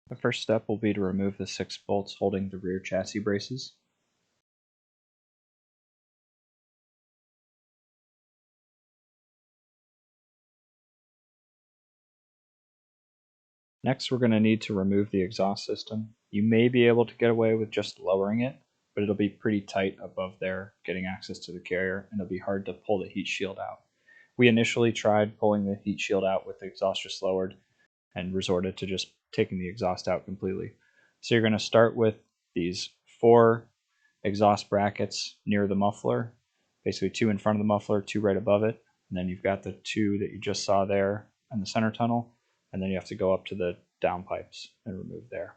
The first step will be to remove the 6 bolts holding the rear chassis braces. Next, we're going to need to remove the exhaust system. You may be able to get away with just lowering it, but it'll be pretty tight above there getting access to the carrier, and it'll be hard to pull the heat shield out. We initially tried pulling the heat shield out with the exhaust just lowered and resorted to just taking the exhaust out completely. So you're going to start with these 4 exhaust brackets near the muffler, basically 2 in front of the muffler, 2 right above it, and then you've got the 2 that you just saw there in the center tunnel, and then you have to go up to the downpipes and remove there.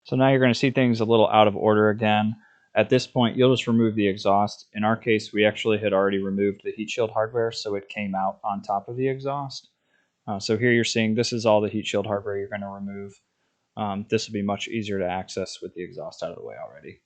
So now you're going to see things a little out of order again. At this point, you'll just remove the exhaust. In our case, we actually had already removed the heat shield hardware, so it came out on top of the exhaust. So here you're seeing this is all the heat shield hardware you're going to remove. This will be much easier to access with the exhaust out of the way already.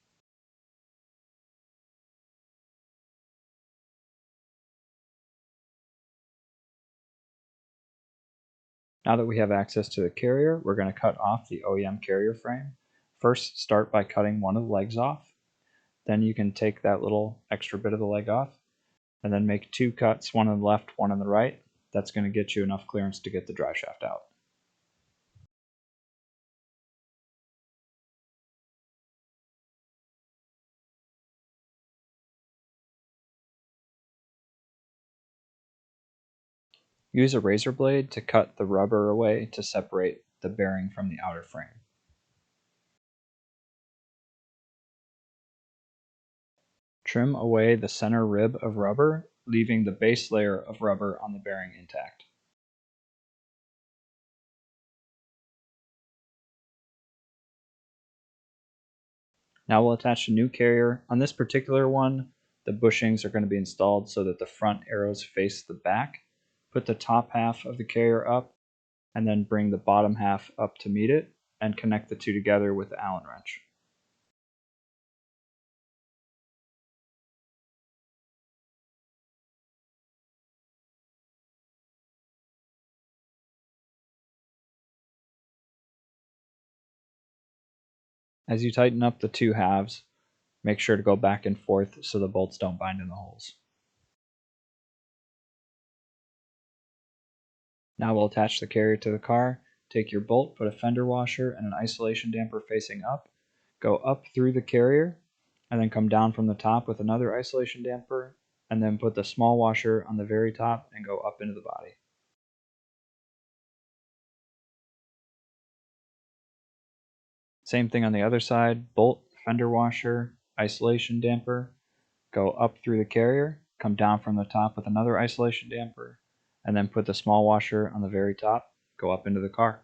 Now that we have access to the carrier, we're going to cut off the OEM carrier frame. First, start by cutting one of the legs off. Then you can take that little extra bit of the leg off and then make 2 cuts, one on the left, one on the right. That's going to get you enough clearance to get the drive shaft out. Use a razor blade to cut the rubber away to separate the bearing from the outer frame. Trim away the center rib of rubber, leaving the base layer of rubber on the bearing intact. Now we'll attach a new carrier. On this particular one, the bushings are going to be installed so that the front arrows face the back. Put the top half of the carrier up, and then bring the bottom half up to meet it, and connect the 2 together with the Allen wrench. As you tighten up the 2 halves, make sure to go back and forth so the bolts don't bind in the holes. Now we'll attach the carrier to the car. Take your bolt, put a fender washer and an isolation damper facing up. Go up through the carrier, and then come down from the top with another isolation damper, and then put the small washer on the very top and go up into the body. Same thing on the other side, bolt, fender washer, isolation damper, go up through the carrier, come down from the top with another isolation damper, and then put the small washer on the very top, go up into the car.